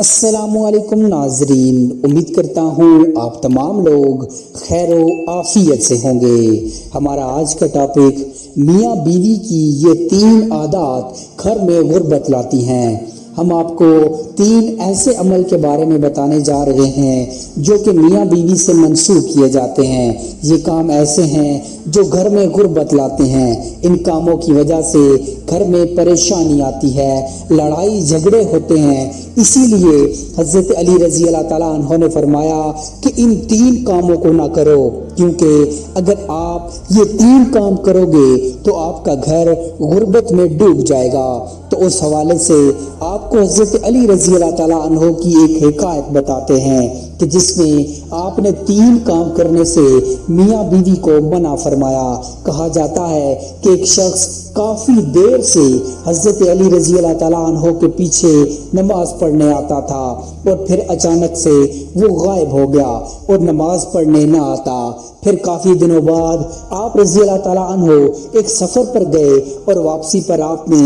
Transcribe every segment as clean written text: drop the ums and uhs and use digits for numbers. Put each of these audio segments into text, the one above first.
अस्सलामु अलैकुम नाजरीन, उम्मीद करता हूँ आप तमाम लोग खैर आफियत से होंगे। हमारा आज का टॉपिक मियाँ बीवी की ये 3 आदत घर में गुर्बत लाती हैं। हम आपको 3 ऐसे अमल के बारे में बताने जा रहे हैं जो कि मियाँ बीवी से मंसूब किए जाते हैं। ये काम ऐसे हैं जो घर में गुर्बत लाते हैं। इन कामों की वजह से घर में परेशानी आती है, लड़ाई झगड़े होते हैं। इसीलिए हज़रत अली रज़ी अल्लाह ताला अन्हु ने फरमाया कि इन 3 कामों को ना करो, क्योंकि अगर आप ये 3 काम करोगे तो आपका घर गुर्बत में डूब जाएगा। तो उस हवाले से आपको हज़रत अली रज़ी अल्लाह ताला अन्हु की एक हिकायत बताते हैं कि जिसमें आपने 3 काम करने से मियाँ बीवी को मना फरमाया। कहा जाता है कि एक शख्स काफी देर से हज़रत अली रज़ी अल्लाह ताला अन्हु के पीछे नमाज पढ़ने आता था और फिर अचानक से वो गायब हो गया और नमाज पढ़ने न आता। फिर काफी दिनों बाद आप रज़ी अल्लाह ताला अन्हु एक सफर पर गए और वापसी पर आपने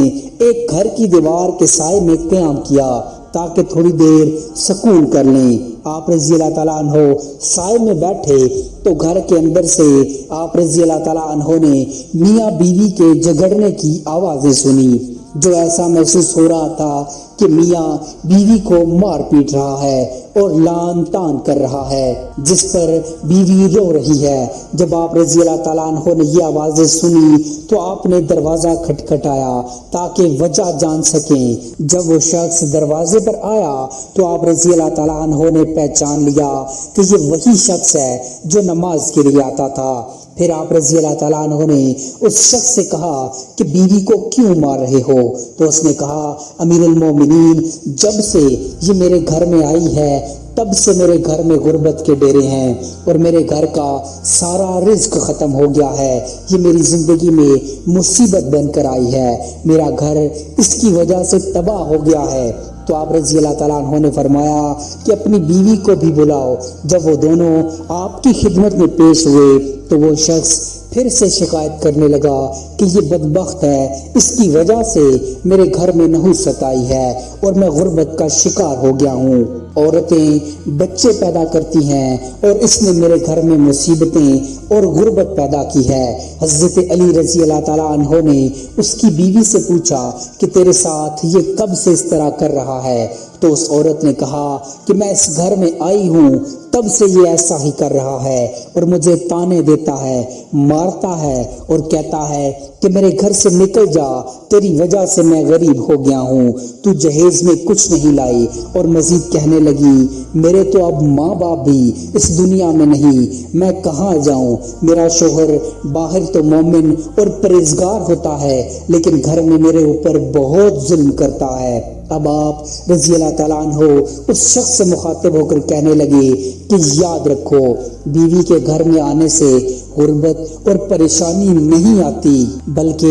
एक घर की दीवार के साए में क़याम किया ताकि थोड़ी देर सुकून कर लें। आप रज़ी अल्लाह ताला अन्हु साए में बैठे तो घर के अंदर से आप रज़ी अल्लाह ताला अन्हु ने मियाँ बीवी के झगड़ने की आवाज़ें सुनी, जो ऐसा महसूस हो रहा था कि मियाँ बीवी को मार पीट रहा है और लान तान कर रहा है, जिस पर बीवी रो रही है। जब आप रज़ी अल्लाह ताला अन्हु ने ये आवाज़ें सुनी तो आपने दरवाज़ा खटखटाया ताकि वजह जान सकें। जब वो शख्स दरवाजे पर आया तो आप रज़ी अल्लाह ताला अन्हु ने पहचान लिया कि ये वही शख्स है जो नमाज के लिए आता था। फिर आप रज़ी अल्लाह ताला अन्हु ने उस शख्स से कहा कि बीवी को क्यों मार रहे हो? तो उसने कहा, अमीरुल मोमिनीन, जब से ये मेरे घर में आई है तब से मेरे घर में गुर्बत के डेरे हैं और मेरे घर का सारा रिज्क ख़त्म हो गया है। ये मेरी ज़िंदगी में मुसीबत बनकर आई है। मेरा घर इसकी वजह से तबाह हो गया है। तो आप रज़ी अल्लाह ताला अन्हु ने फरमाया कि अपनी बीवी को भी बुलाओ। जब वो दोनों आपकी खिदमत में पेश हुए तो वो शख्स फिर से शिकायत करने लगा कि ये बदबख्त है, इसकी वजह से मेरे घर में नहुसत आई है और मैं गुर्बत का शिकार हो गया हूँ। औरतें बच्चे पैदा करती हैं और इसने मेरे घर में मुसीबतें और गुर्बत पैदा की है। हज़रत अली रज़ी अल्लाह ताला अन्हु ने उसकी बीवी से पूछा कि तेरे साथ ये कब से इस तरह कर रहा है? तो उस औरत ने कहा कि मैं इस घर में आई हूँ तब से ये ऐसा ही कर रहा है और मुझे ताने देता है, मारता है और कहता है कि मेरे घर से निकल जा, तेरी वजह से मैं गरीब हो गया हूँ, तू जहेज में कुछ नहीं लाई। और मजीद कहने लगी, मेरे तो अब माँ बाप भी इस दुनिया में नहीं, मैं कहाँ जाऊँ? मेरा शोहर बाहर तो मोमिन और परहेजगार होता है लेकिन घर में मेरे ऊपर बहुत जुल्म करता है। अब आप रज़ी अल्लाह ताला अन्हु उस शख्स से मुखातिब होकर कहने लगे कि याद रखो, बीवी के घर में आने से गुर्बत और परेशानी नहीं आती, बल्कि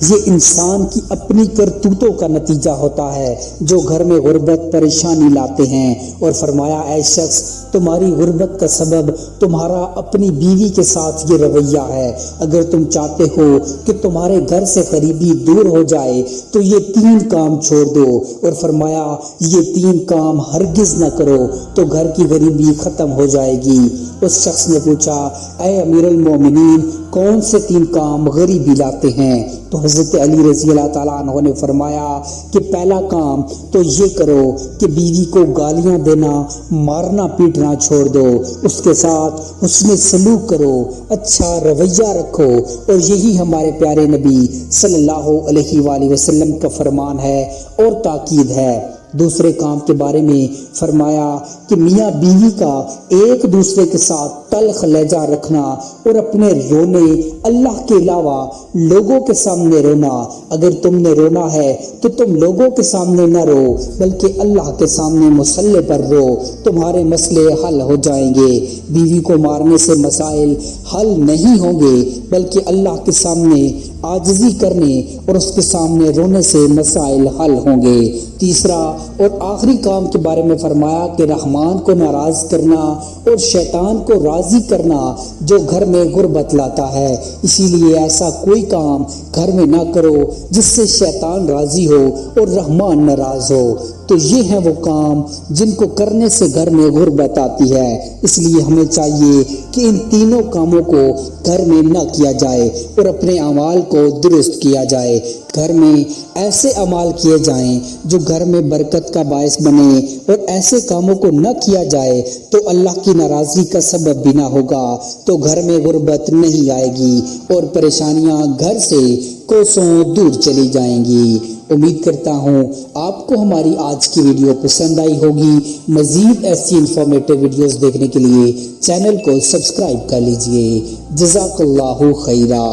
ये इंसान की अपनी करतूतों का नतीजा होता है जो घर में गुर्बत परेशानी लाते हैं। और फरमाया, ऐ शख्स, तुम्हारी गुर्बत का सबब तुम्हारा अपनी बीवी के साथ ये रवैया है। अगर तुम चाहते हो कि तुम्हारे घर से गरीबी दूर हो जाए तो ये 3 काम छोड़ दो। और फरमाया, ये 3 काम हरगिज न करो तो घर की गरीबी खत्म हो जाएगी। उस शख्स ने पूछा, ऐ अमीरुल मोमिनीन, कौन से 3 काम गरीबी लाते हैं? तो हज़रत अली रज़ी अल्लाह ताला अन्हु ने फरमाया कि पहला काम तो ये करो कि बीवी को गालियां देना, मारना पीटना छोड़ दो, उसके साथ हुस्न सलूक करो, अच्छा रवैया रखो। और यही हमारे प्यारे नबी सल्लल्लाहु अलैहि वसल्लम का फरमान है और ताकीद है। दूसरे काम के बारे में फरमाया कि मियाँ बीवी का एक दूसरे के साथ तल्ख लहजा रखना और अपने रोने अल्लाह के अलावा लोगों के सामने रोना। अगर तुमने रोना है तो तुम लोगों के सामने न रो, बल्कि अल्लाह के सामने मुसल्ले पर रो, तुम्हारे मसले हल हो जाएंगे। बीवी को मारने से मसाइल हल नहीं होंगे, बल्कि अल्लाह के सामने आजिज़ी करने और उसके सामने रोने से मसाइल हल होंगे। तीसरा और आखिरी काम के बारे में फरमाया कि रहमान को नाराज करना और शैतान को राजी करना जो घर में गुर्बत लाता है। इसीलिए ऐसा कोई काम घर में ना करो जिससे शैतान राजी हो और रहमान नाराज हो। تو یہ ہیں وہ کام جن کو کرنے سے گھر میں غربت آتی ہے۔ اس لیے ہمیں چاہیے کہ ان تینوں کاموں کو گھر میں نہ کیا جائے اور اپنے اعمال کو درست کیا جائے۔ گھر میں ایسے اعمال کیے جائیں جو گھر میں برکت کا باعث بنے، اور ایسے کاموں کو نہ کیا جائے تو اللہ کی ناراضگی کا سبب بھی نہ ہوگا، تو گھر میں غربت نہیں آئے گی اور پریشانیاں گھر سے کوسوں دور چلی جائیں گی۔ امید کرتا ہوں آپ کو ہماری آج کی ویڈیو پسند آئی ہوگی۔ مزید ایسی انفارمیٹیو ویڈیوز دیکھنے کے لیے چینل کو سبسکرائب کر لیجئے۔ جزاک اللہ خیرہ۔